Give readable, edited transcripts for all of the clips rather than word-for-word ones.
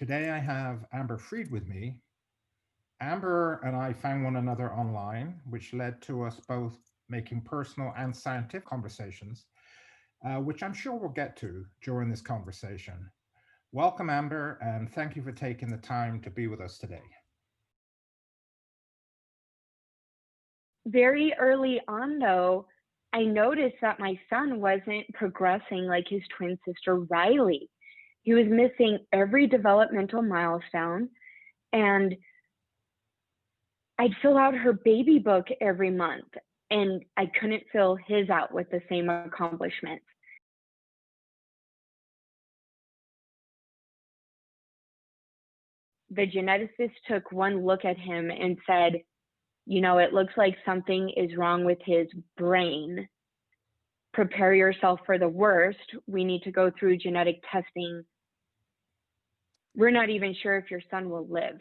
Today I have Amber Freed with me. Amber and I found one another online, which led to us both making personal and scientific conversations, which I'm sure we'll get to during this conversation. Welcome, Amber, and thank you for taking the time to be with us today. Very early on, though, I noticed that my son wasn't progressing like his twin sister, Riley. He was missing every developmental milestone, and I'd fill out her baby book every month, and I couldn't fill his out with the same accomplishments. The geneticist took one look at him and said, it looks like something is wrong with his brain. Prepare yourself for the worst. We need to go through genetic testing. We're not even sure if your son will live.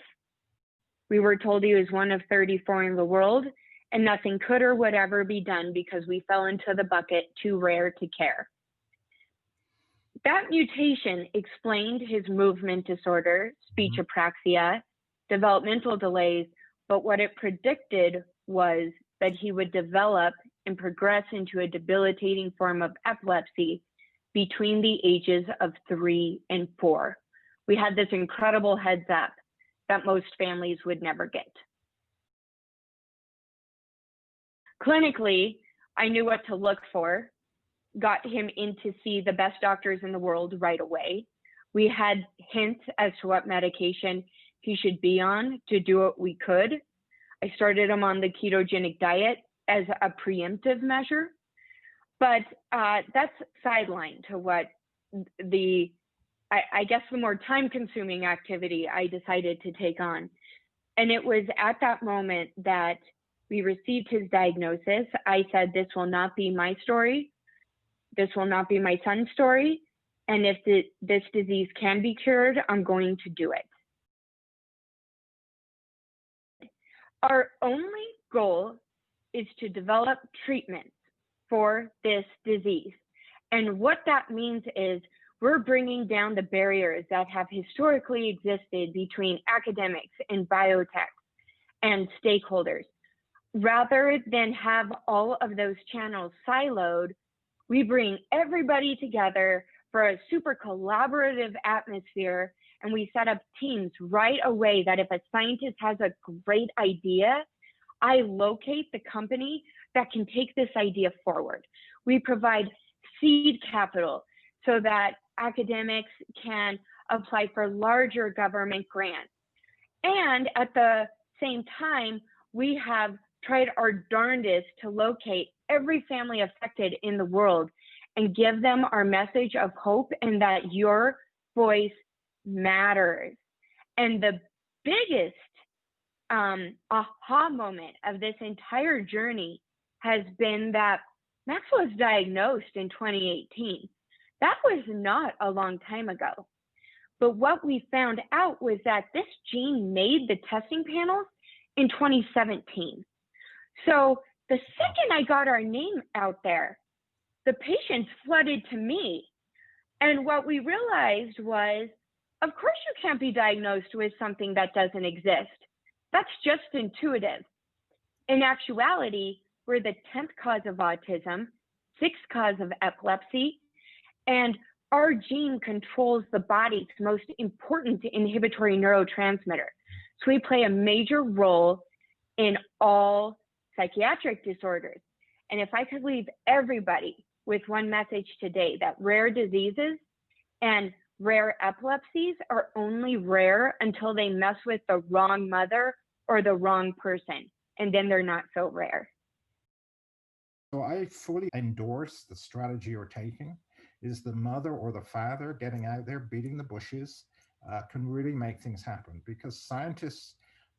We were told he was one of 34 in the world, and nothing could or would ever be done because we fell into the bucket too rare to care. That mutation explained his movement disorder, speech apraxia, developmental delays, but what it predicted was that he would develop and progress into a debilitating form of epilepsy between the ages of 3 and 4. We had this incredible heads up that most families would never get. Clinically, I knew what to look for, got him in to see the best doctors in the world right away. We had hints as to what medication he should be on to do what we could. I started him on the ketogenic diet as a preemptive measure, but that's sideline to what I guess the more time-consuming activity I decided to take on. And it was at that moment that we received his diagnosis. I said, this will not be my story. This will not be my son's story. And if this disease can be cured, I'm going to do it. Our only goal is to develop treatments for this disease. And what that means is we're bringing down the barriers that have historically existed between academics and biotech and stakeholders. Rather than have all of those channels siloed, we bring everybody together for a super collaborative atmosphere, and we set up teams right away that if a scientist has a great idea, I locate the company that can take this idea forward. We provide seed capital so that academics can apply for larger government grants. And at the same time, we have tried our darndest to locate every family affected in the world and give them our message of hope and that your voice matters. And the biggest aha moment of this entire journey has been that Max was diagnosed in 2018. That was not a long time ago. But what we found out was that this gene made the testing panels in 2017. So the second I got our name out there, the patients flooded to me. And what we realized was, of course you can't be diagnosed with something that doesn't exist. That's just intuitive. In actuality, we're the 10th cause of autism, 6th cause of epilepsy, and our gene controls the body's most important inhibitory neurotransmitter. So we play a major role in all psychiatric disorders. And if I could leave everybody with one message today, that rare diseases and rare epilepsies are only rare until they mess with the wrong mother or the wrong person, and then they're not so rare. So I fully endorse the strategy you're taking. Is the mother or the father getting out there, beating the bushes, can really make things happen, because scientists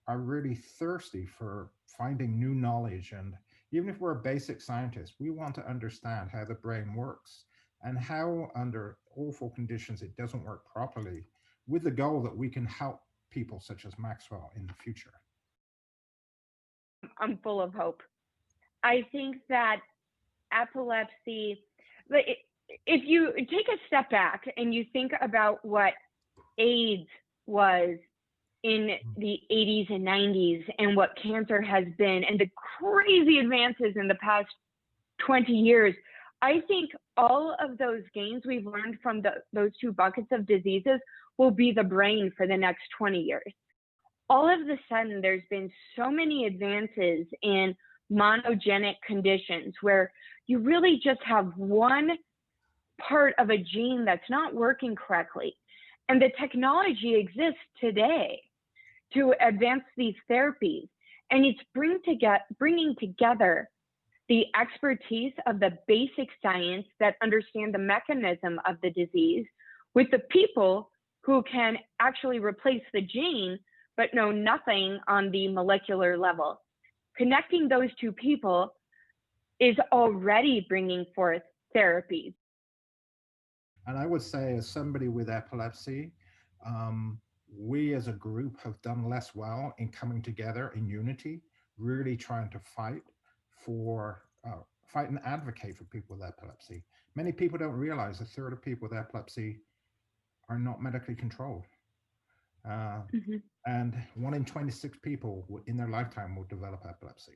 are really thirsty for finding new knowledge. And even if we're a basic scientist, we want to understand how the brain works and how under awful conditions it doesn't work properly, with the goal that we can help people such as Maxwell in the future. I'm full of hope. I think that epilepsy, if you take a step back and you think about what AIDS was in the 80s and 90s and what cancer has been and the crazy advances in the past 20 years, I think all of those gains we've learned from those two buckets of diseases will be the brain for the next 20 years. All of a sudden, there's been so many advances in monogenic conditions where you really just have one part of a gene that's not working correctly. And the technology exists today to advance these therapies. And it's bringing together the expertise of the basic science that understand the mechanism of the disease with the people who can actually replace the gene but know nothing on the molecular level. Connecting those two people is already bringing forth therapies. And I would say, as somebody with epilepsy, we as a group have done less well in coming together in unity, really trying to fight and advocate for people with epilepsy. Many people don't realize a third of people with epilepsy are not medically controlled. Mm-hmm. And 1 in 26 people in their lifetime will develop epilepsy.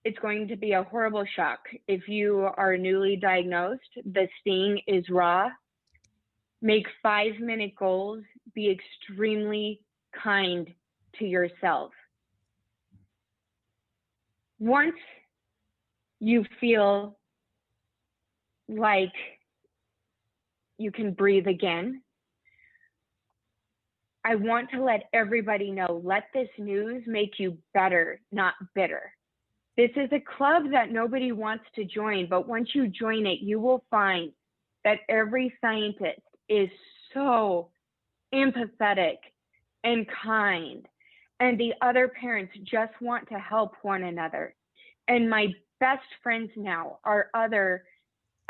It's going to be a horrible shock. If you are newly diagnosed, the sting is raw. Make 5-minute goals. Be extremely kind to yourself. Once you feel like you can breathe again, I want to let everybody know, let this news make you better, not bitter. This is a club that nobody wants to join, but once you join it, you will find that every scientist is so empathetic and kind, and the other parents just want to help one another. And my best friends now are other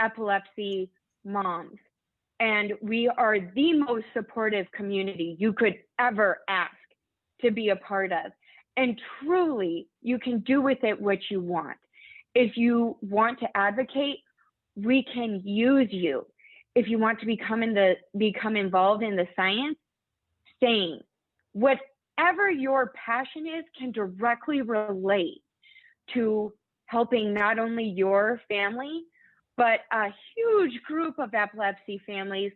epilepsy moms, and we are the most supportive community you could ever ask to be a part of. And truly, you can do with it what you want. If you want to advocate, we can use you. If you want to become involved in the science, same. Whatever your passion is can directly relate to helping not only your family, but a huge group of epilepsy families.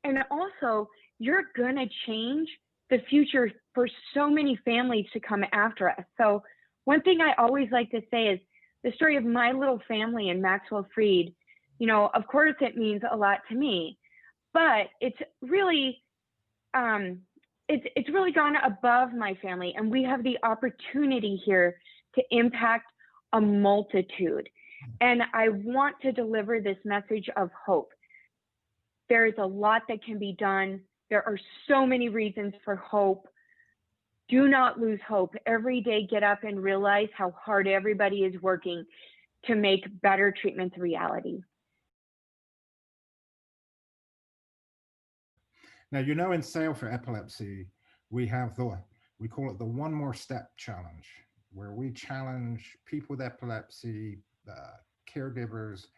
And also, you're going to change the future for so many families to come after us. So one thing I always like to say is the story of my little family and Maxwell Fried, of course it means a lot to me, but it's really gone above my family, and we have the opportunity here to impact a multitude. And I want to deliver this message of hope. There is a lot that can be done. There are so many reasons for hope. Do not lose hope. Every day, get up and realize how hard everybody is working to make better treatments a reality. Now, in SAIL for Epilepsy, we call it the One More Step Challenge, where we challenge people with epilepsy, caregivers,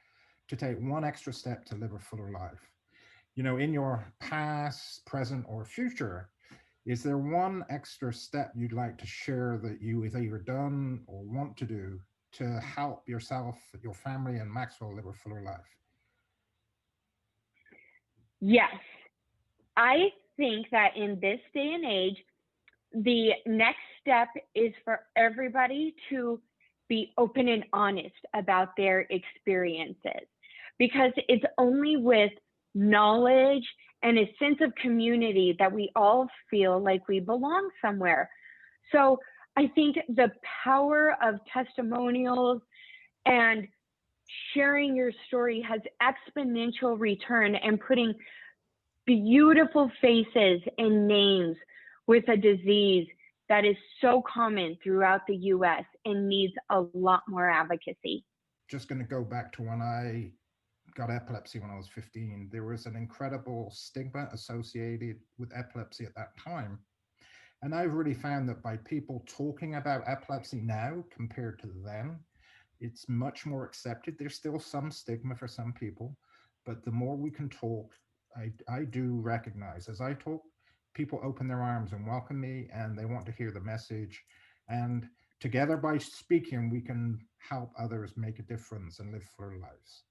to take one extra step to live a fuller life. In your past, present, or future, is there one extra step you'd like to share that you have either done or want to do to help yourself, your family, and Maxwell live a fuller life? Yes. I think that in this day and age, the next step is for everybody to be open and honest about their experiences, because it's only with knowledge and a sense of community that we all feel like we belong somewhere. So I think the power of testimonials and sharing your story has exponential return, and putting beautiful faces and names with a disease that is so common throughout the US and needs a lot more advocacy. Just going to go back to when I got epilepsy when I was 15. There was an incredible stigma associated with epilepsy at that time. And I've really found that by people talking about epilepsy now compared to then, it's much more accepted. There's still some stigma for some people, but the more we can talk, I do recognize as I talk, people open their arms and welcome me, and they want to hear the message. And together, by speaking, we can help others make a difference and live fuller lives.